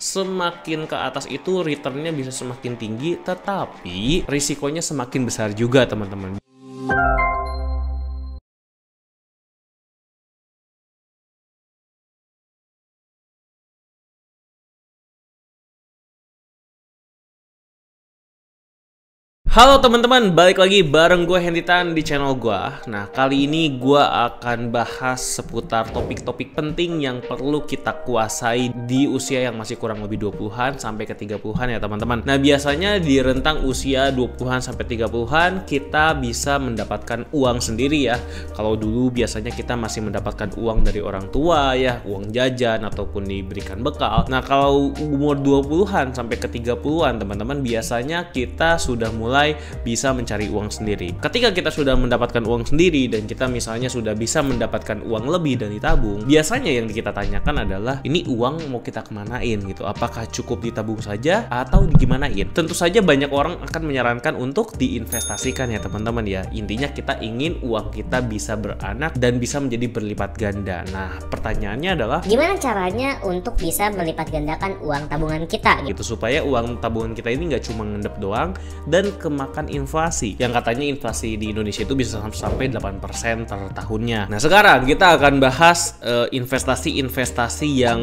semakin ke atas itu returnnya bisa semakin tinggi, tetapi risikonya semakin besar juga teman-teman. Halo teman-teman, balik lagi bareng gue Henditan di channel gue. Nah, kali ini gue akan bahas seputar topik-topik penting yang perlu kita kuasai di usia yang masih kurang lebih 20-an sampai ke 30-an ya teman-teman. Nah, biasanya di rentang usia 20-an sampai 30-an kita bisa mendapatkan uang sendiri ya. Kalau dulu biasanya kita masih mendapatkan uang dari orang tua ya, uang jajan ataupun diberikan bekal. Nah, kalau umur 20-an sampai ke 30-an teman-teman, biasanya kita sudah mulai bisa mencari uang sendiri. Ketika kita sudah mendapatkan uang sendiri dan kita misalnya sudah bisa mendapatkan uang lebih dan ditabung, biasanya yang kita tanyakan adalah ini uang mau kita kemanain gitu, apakah cukup ditabung saja atau digimanain. Tentu saja banyak orang akan menyarankan untuk diinvestasikan ya teman-teman ya. Intinya kita ingin uang kita bisa beranak dan bisa menjadi berlipat ganda. Nah, pertanyaannya adalah gimana caranya untuk bisa melipat gandakan uang tabungan kita gitu, supaya uang tabungan kita ini nggak cuma ngendep doang dan kemakan inflasi. Yang katanya inflasi di Indonesia itu bisa sampai 8% per tahunnya. Nah, sekarang kita akan bahas investasi-investasi yang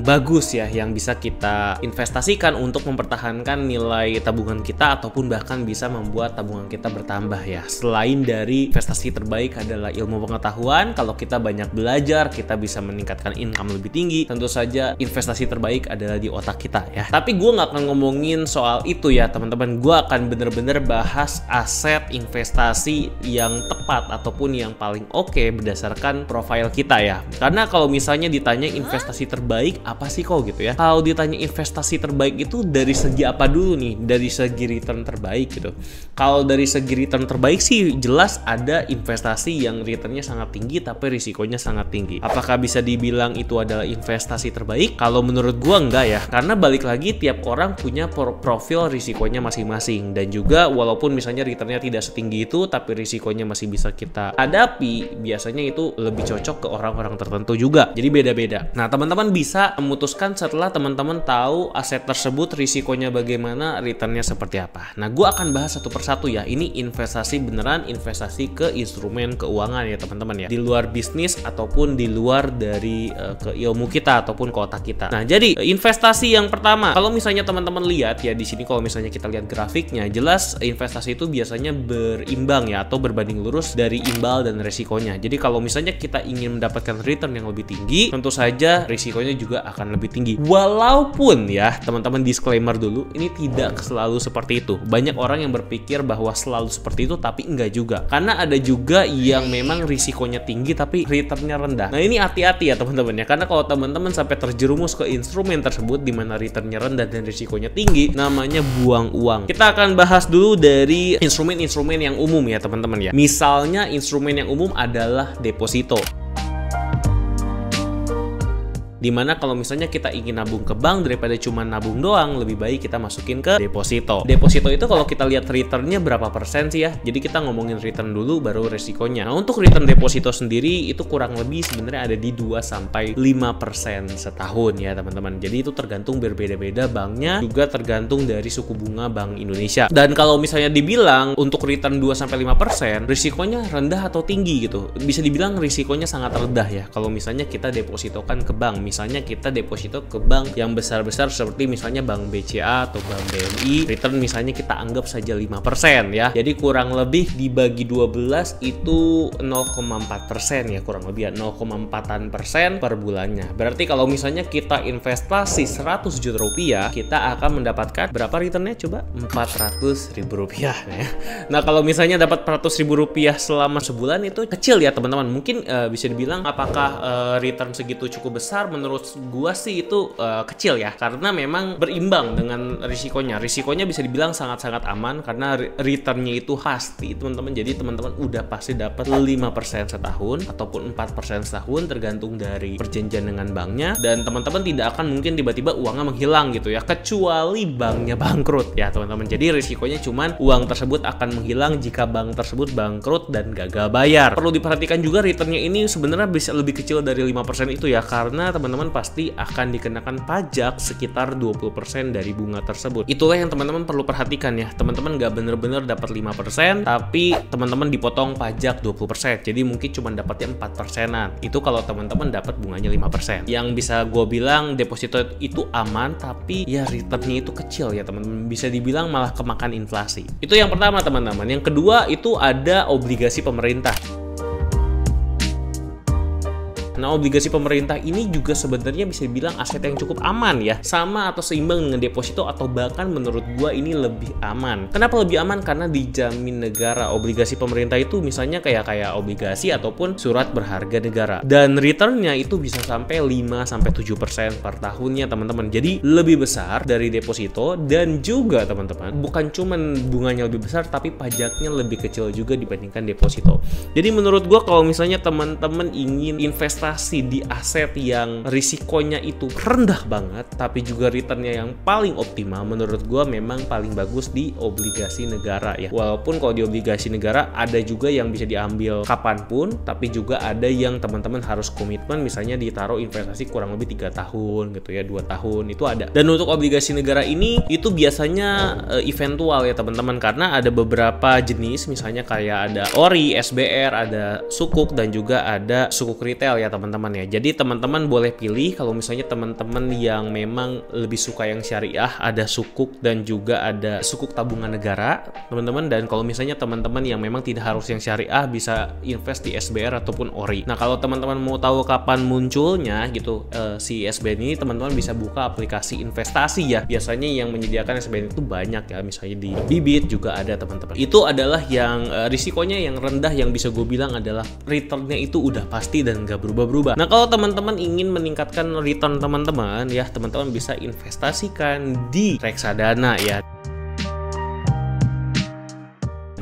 bagus ya, yang bisa kita investasikan untuk mempertahankan nilai tabungan kita ataupun bahkan bisa membuat tabungan kita bertambah ya. Selain dari investasi terbaik adalah ilmu pengetahuan, kalau kita banyak belajar, kita bisa meningkatkan income lebih tinggi. Tentu saja investasi terbaik adalah di otak kita ya. Tapi gue nggak akan ngomongin soal itu ya teman-teman. Gue akan bener-bener bahas aset investasi yang tepat ataupun yang paling oke berdasarkan profil kita ya. Karena kalau misalnya ditanya investasi terbaik apa sih kok gitu ya, kalau ditanya investasi terbaik itu dari segi apa dulu nih? Dari segi return terbaik gitu. Kalau dari segi return terbaik sih jelas ada investasi yang returnnya sangat tinggi tapi risikonya sangat tinggi. Apakah bisa dibilang itu adalah investasi terbaik? Kalau menurut gua enggak ya, karena balik lagi tiap orang punya profil risikonya masing-masing. Dan juga walaupun misalnya returnnya tidak setinggi itu tapi risikonya masih bisa kita hadapi, biasanya itu lebih cocok ke orang-orang tertentu juga. Jadi beda-beda. Nah, teman-teman bisa memutuskan setelah teman-teman tahu aset tersebut risikonya bagaimana, returnnya seperti apa. Nah, gue akan bahas satu persatu ya. Ini investasi beneran, investasi ke instrumen keuangan ya teman-teman ya. Di luar bisnis ataupun di luar dari ke ilmu kita ataupun ke otak kita. Nah, jadi investasi yang pertama, kalau misalnya teman-teman lihat ya di sini, kalau misalnya kita lihat grafiknya, jelas investasi itu biasanya berimbang ya atau berbanding lurus dari imbal dan resikonya. Jadi kalau misalnya kita ingin mendapatkan return yang lebih tinggi, tentu saja risikonya juga akan lebih tinggi. Walaupun ya teman-teman, disclaimer dulu, ini tidak selalu seperti itu. Banyak orang yang berpikir bahwa selalu seperti itu, tapi enggak juga. Karena ada juga yang memang risikonya tinggi tapi returnnya rendah. Nah, ini hati-hati ya teman-teman ya, karena kalau teman-teman sampai terjerumus ke instrumen tersebut di mana returnnya rendah dan risikonya tinggi, namanya buang uang. Kita akan bahas dulu dari instrumen-instrumen yang umum ya teman-teman ya. Misalnya instrumen yang umum adalah deposito. Dimana kalau misalnya kita ingin nabung ke bank daripada cuma nabung doang, lebih baik kita masukin ke deposito. Deposito itu kalau kita lihat returnnya berapa persen sih ya. Jadi kita ngomongin return dulu baru resikonya. Nah, untuk return deposito sendiri itu kurang lebih sebenarnya ada di 2-5% setahun ya teman-teman. Jadi itu tergantung berbeda-beda banknya, juga tergantung dari suku bunga Bank Indonesia. Dan kalau misalnya dibilang untuk return 2-5%, risikonya rendah atau tinggi gitu. Bisa dibilang risikonya sangat rendah ya kalau misalnya kita depositokan ke bank. Misalnya kita deposito ke bank yang besar-besar seperti misalnya Bank BCA atau Bank BNI, return misalnya kita anggap saja 5% ya. Jadi kurang lebih dibagi 12 itu 0,4% ya, kurang lebih ya 0,4% per bulannya. Berarti kalau misalnya kita investasi 100 juta rupiah, kita akan mendapatkan berapa returnnya coba? 400 ribu rupiah ya. Nah, kalau misalnya dapat 400 ribu rupiah selama sebulan itu kecil ya teman-teman. Mungkin bisa dibilang apakah return segitu cukup besar? Menurut gua sih itu kecil ya, karena memang berimbang dengan risikonya. Risikonya bisa dibilang sangat-sangat aman karena returnnya itu pasti teman-teman. Jadi teman-teman udah pasti dapat 5% setahun ataupun 4% setahun tergantung dari perjanjian dengan banknya. Dan teman-teman tidak akan mungkin tiba-tiba uangnya menghilang gitu ya, kecuali banknya bangkrut ya teman-teman. Jadi risikonya cuman uang tersebut akan menghilang jika bank tersebut bangkrut dan gagal bayar. Perlu diperhatikan juga returnnya ini sebenarnya bisa lebih kecil dari 5% itu ya, karena teman-teman teman-teman pasti akan dikenakan pajak sekitar 20% dari bunga tersebut. Itulah yang teman-teman perlu perhatikan ya. Teman-teman nggak bener-bener dapat 5%, tapi teman-teman dipotong pajak 20%. Jadi mungkin cuma dapatnya 4%-an. Itu kalau teman-teman dapat bunganya 5%. Yang bisa gue bilang deposito itu aman, tapi ya returnnya itu kecil ya teman-teman. Bisa dibilang malah kemakan inflasi. Itu yang pertama teman-teman. Yang kedua itu ada obligasi pemerintah. Nah, obligasi pemerintah ini juga sebenarnya bisa dibilang aset yang cukup aman ya. Sama atau seimbang dengan deposito atau bahkan menurut gua ini lebih aman. Kenapa lebih aman? Karena dijamin negara. Obligasi pemerintah itu misalnya kayak obligasi ataupun surat berharga negara. Dan returnnya itu bisa sampai 5-7% per tahunnya teman-teman. Jadi lebih besar dari deposito dan juga teman-teman bukan cuman bunganya lebih besar tapi pajaknya lebih kecil juga dibandingkan deposito. Jadi menurut gua kalau misalnya teman-teman ingin investasi di aset yang risikonya itu rendah banget tapi juga returnnya yang paling optimal, menurut gue memang paling bagus di obligasi negara ya. Walaupun kalau di obligasi negara ada juga yang bisa diambil kapanpun, tapi juga ada yang teman-teman harus komitmen, misalnya ditaruh investasi kurang lebih 3 tahun gitu ya, 2 tahun itu ada. Dan untuk obligasi negara ini itu biasanya eventual ya teman-teman, karena ada beberapa jenis, misalnya kayak ada ORI, SBR, ada sukuk dan juga ada sukuk retail ya teman-teman ya. Jadi teman-teman boleh pilih kalau misalnya teman-teman yang memang lebih suka yang syariah, ada sukuk dan juga ada sukuk tabungan negara teman-teman. Dan kalau misalnya teman-teman yang memang tidak harus yang syariah, bisa invest di SBR ataupun ORI. Nah, kalau teman-teman mau tahu kapan munculnya gitu si SBN ini, teman-teman bisa buka aplikasi investasi ya. Biasanya yang menyediakan SBN itu banyak ya, misalnya di Bibit juga ada teman-teman. Itu adalah yang risikonya yang rendah, yang bisa gue bilang adalah returnnya itu udah pasti dan nggak berubah. Nah, kalau teman-teman ingin meningkatkan return teman-teman ya, teman-teman bisa investasikan di reksadana ya.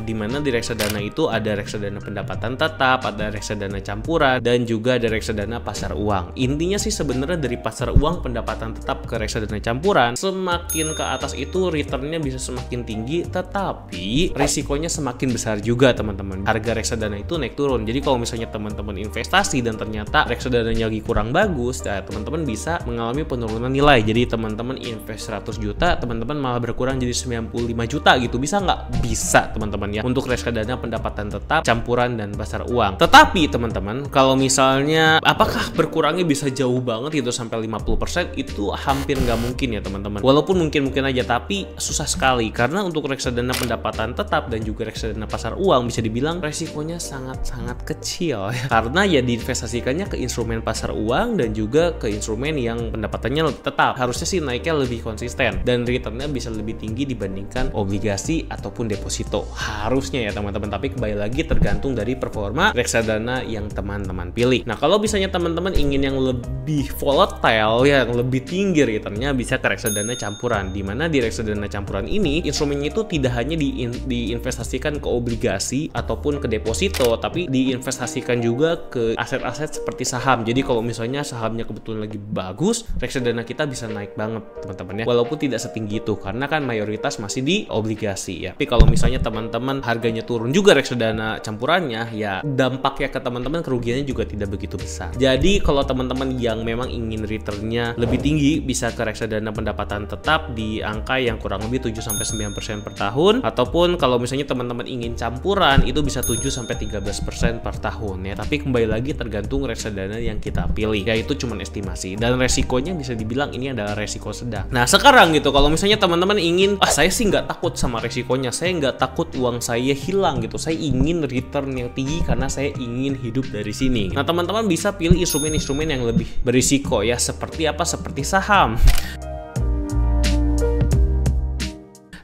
Di mana di reksadana itu ada reksadana pendapatan tetap, ada reksadana campuran, dan juga ada reksadana pasar uang. Intinya sih sebenarnya dari pasar uang, pendapatan tetap ke reksadana campuran, semakin ke atas itu returnnya bisa semakin tinggi, tetapi risikonya semakin besar juga teman-teman. Harga reksadana itu naik turun. Jadi kalau misalnya teman-teman investasi dan ternyata reksadananya lagi kurang bagus, ya teman-teman bisa mengalami penurunan nilai. Jadi teman-teman invest 100 juta, teman-teman malah berkurang jadi 95 juta gitu. Bisa nggak? Bisa teman-teman ya. Untuk reksadana pendapatan tetap, campuran, dan pasar uang. Tetapi teman-teman, kalau misalnya apakah berkurangnya bisa jauh banget gitu sampai 50%, itu hampir nggak mungkin ya teman-teman. Walaupun mungkin aja, tapi susah sekali. Karena untuk reksadana pendapatan tetap dan juga reksadana pasar uang bisa dibilang resikonya sangat-sangat kecil ya. Karena ya diinvestasikannya ke instrumen pasar uang dan juga ke instrumen yang pendapatannya tetap. Harusnya sih naiknya lebih konsisten dan returnnya bisa lebih tinggi dibandingkan obligasi ataupun deposito. Harusnya ya teman-teman, tapi kembali lagi tergantung dari performa reksadana yang teman-teman pilih. Nah, kalau misalnya teman-teman ingin yang lebih volatile, yang lebih tinggi returnnya, bisa ke reksadana campuran. Dimana di reksadana campuran ini instrumennya itu tidak hanya diinvestasikan ke obligasi ataupun ke deposito, tapi diinvestasikan juga ke aset-aset seperti saham. Jadi kalau misalnya sahamnya kebetulan lagi bagus, reksadana kita bisa naik banget teman-teman ya. Walaupun tidak setinggi itu, karena kan mayoritas masih di obligasi ya. Tapi kalau misalnya teman-teman harganya turun juga reksadana campurannya, ya dampaknya ke teman-teman, kerugiannya juga tidak begitu besar. Jadi kalau teman-teman yang memang ingin returnnya lebih tinggi, bisa ke reksadana pendapatan tetap di angka yang kurang lebih 7-9% per tahun, ataupun kalau misalnya teman-teman ingin campuran itu bisa 7-13% per tahun ya. Tapi kembali lagi tergantung reksadana yang kita pilih ya, itu cuma estimasi dan resikonya bisa dibilang ini adalah resiko sedang. Nah, sekarang gitu kalau misalnya teman-teman ingin, saya sih nggak takut sama resikonya, saya nggak takut uang saya hilang gitu, saya ingin return yang tinggi karena saya ingin hidup dari sini. Nah, teman-teman bisa pilih instrumen-instrumen yang lebih berisiko ya, seperti apa? Seperti saham.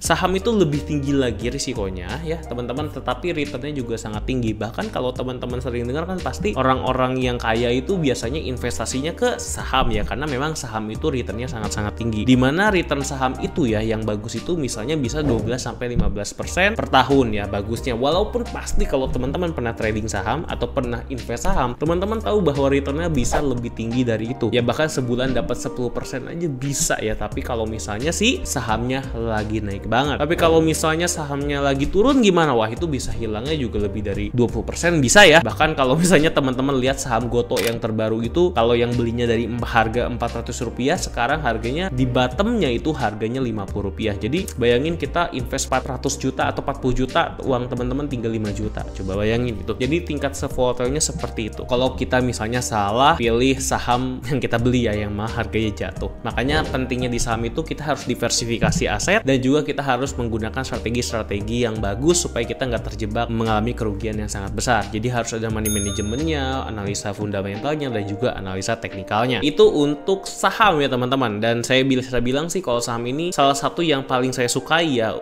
Saham itu lebih tinggi lagi risikonya ya teman-teman, tetapi returnnya juga sangat tinggi. Bahkan kalau teman-teman sering dengar kan pasti orang-orang yang kaya itu biasanya investasinya ke saham ya, karena memang saham itu returnnya sangat-sangat tinggi. Dimana return saham itu ya yang bagus itu misalnya bisa 12-15% per tahun ya bagusnya. Walaupun pasti kalau teman-teman pernah trading saham atau pernah invest saham, teman-teman tahu bahwa returnnya bisa lebih tinggi dari itu ya, bahkan sebulan dapat 10% aja bisa ya. Tapi kalau misalnya sih sahamnya lagi naik banget. Tapi kalau misalnya sahamnya lagi turun gimana? Wah, itu bisa hilangnya juga lebih dari 20% bisa ya. Bahkan kalau misalnya teman-teman lihat saham Gotoh yang terbaru itu, kalau yang belinya dari harga Rp400, sekarang harganya di bottomnya itu harganya Rp50. Jadi bayangin kita invest 400 juta atau 40 juta, uang teman-teman tinggal 5 juta. Coba bayangin itu. Jadi tingkat volatilnya seperti itu. Kalau kita misalnya salah pilih saham yang kita beli ya, yang mah harganya jatuh. Makanya pentingnya di saham itu kita harus diversifikasi aset, dan juga kita harus menggunakan strategi-strategi yang bagus supaya kita nggak terjebak mengalami kerugian yang sangat besar. Jadi harus ada money manajemennya, analisa fundamentalnya, dan juga analisa teknikalnya. Itu untuk saham ya teman-teman. Dan saya bisa bilang sih kalau saham ini salah satu yang paling saya sukai ya,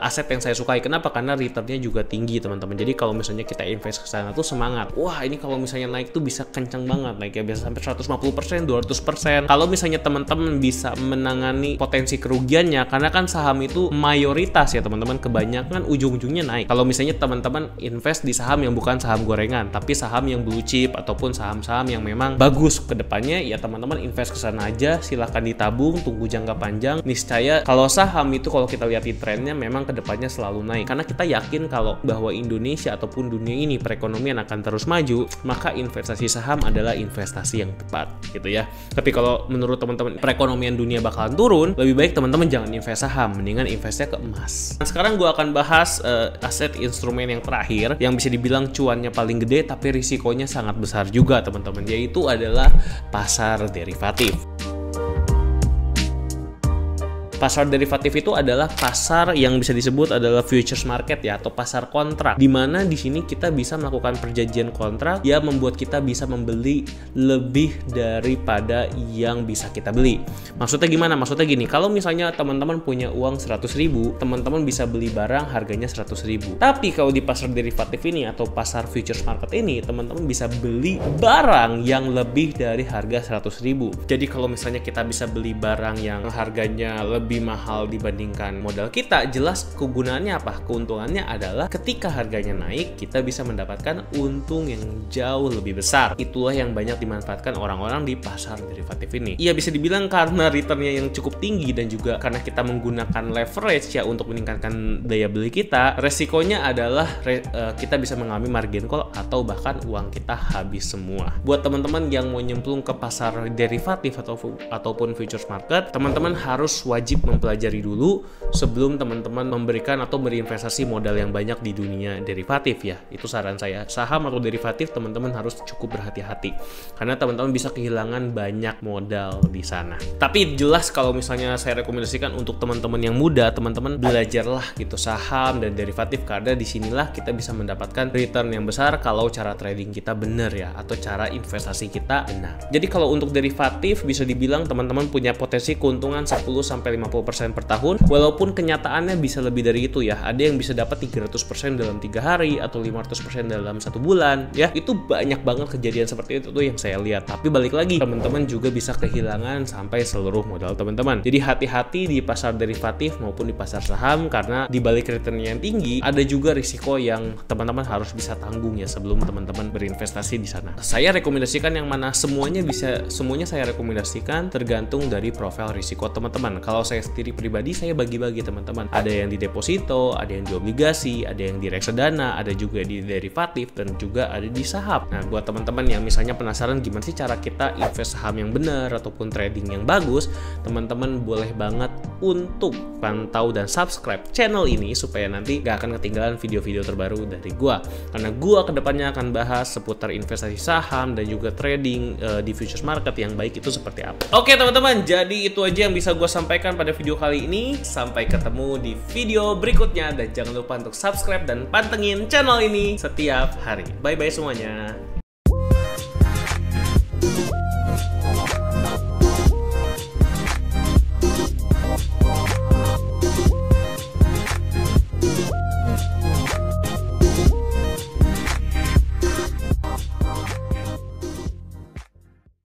aset yang saya sukai. Kenapa? Karena returnnya juga tinggi teman-teman. Jadi kalau misalnya kita invest ke sana tuh semangat. Wah, ini kalau misalnya naik tuh bisa kencang banget, naiknya bisa sampai 150%, 200%. Kalau misalnya teman-teman bisa menangani potensi kerugiannya, karena kan saham itu mayoritas ya teman-teman, kebanyakan ujung-ujungnya naik. Kalau misalnya teman-teman invest di saham yang bukan saham gorengan, tapi saham yang blue chip ataupun saham-saham yang memang bagus ke depannya, ya teman-teman invest ke sana aja, silahkan ditabung, tunggu jangka panjang. Niscaya kalau saham itu kalau kita lihat trennya memang ke depannya selalu naik. Karena kita yakin kalau bahwa Indonesia ataupun dunia ini perekonomian akan terus maju, maka investasi saham adalah investasi yang tepat gitu ya. Tapi kalau menurut teman-teman perekonomian dunia bakalan turun, lebih baik teman-teman jangan invest saham, mendingan investnya ke emas. Nah, sekarang gue akan bahas aset instrumen yang terakhir yang bisa dibilang cuannya paling gede tapi risikonya sangat besar juga teman-teman, yaitu adalah pasar derivatif. Pasar derivatif itu adalah pasar yang bisa disebut adalah futures market ya, atau pasar kontrak, di mana di sini kita bisa melakukan perjanjian kontrak yang membuat kita bisa membeli lebih daripada yang bisa kita beli. Maksudnya gimana? Maksudnya gini, kalau misalnya teman-teman punya uang 100.000, teman-teman bisa beli barang harganya 100.000. Tapi kalau di pasar derivatif ini atau pasar futures market ini, teman-teman bisa beli barang yang lebih dari harga 100.000. Jadi kalau misalnya kita bisa beli barang yang harganya lebih mahal dibandingkan modal kita, jelas kegunaannya apa? Keuntungannya adalah ketika harganya naik, kita bisa mendapatkan untung yang jauh lebih besar. Itulah yang banyak dimanfaatkan orang-orang di pasar derivatif ini. Iya, bisa dibilang karena returnnya yang cukup tinggi dan juga karena kita menggunakan leverage ya untuk meningkatkan daya beli kita, resikonya adalah kita bisa mengalami margin call atau bahkan uang kita habis semua. Buat teman-teman yang mau nyemplung ke pasar derivatif ataupun futures market, teman-teman harus wajib mempelajari dulu sebelum teman-teman memberikan atau berinvestasi modal yang banyak di dunia derivatif ya. Itu saran saya. Saham atau derivatif teman-teman harus cukup berhati-hati karena teman-teman bisa kehilangan banyak modal di sana. Tapi jelas kalau misalnya saya rekomendasikan untuk teman-teman yang muda, teman-teman belajarlah gitu saham dan derivatif, karena disinilah kita bisa mendapatkan return yang besar kalau cara trading kita benar ya, atau cara investasi kita benar. Jadi kalau untuk derivatif bisa dibilang teman-teman punya potensi keuntungan 10-50% per tahun, walaupun kenyataannya bisa lebih dari itu ya. Ada yang bisa dapat 300% dalam 3 hari atau 500% dalam 1 bulan ya. Itu banyak banget kejadian seperti itu tuh yang saya lihat. Tapi balik lagi, teman-teman juga bisa kehilangan sampai seluruh modal teman-teman. Jadi hati-hati di pasar derivatif maupun di pasar saham, karena di balik returnnya yang tinggi ada juga risiko yang teman-teman harus bisa tanggung ya sebelum teman-teman berinvestasi di sana. Saya rekomendasikan yang mana? Semuanya saya rekomendasikan tergantung dari profil risiko teman-teman. Kalau saya sendiri pribadi, saya bagi-bagi teman-teman. Ada yang di deposito, ada yang di obligasi, ada yang di reksadana, ada juga di derivatif, dan juga ada di saham. Nah, buat teman-teman yang misalnya penasaran gimana sih cara kita invest saham yang benar ataupun trading yang bagus, teman-teman boleh banget untuk pantau dan subscribe channel ini supaya nanti gak akan ketinggalan video-video terbaru dari gua. Karena gua kedepannya akan bahas seputar investasi saham dan juga trading di futures market yang baik itu seperti apa. Oke teman-teman, jadi itu aja yang bisa gua sampaikan pada video kali ini. Sampai ketemu di video berikutnya, dan jangan lupa untuk subscribe dan pantengin channel ini setiap hari. Bye bye semuanya.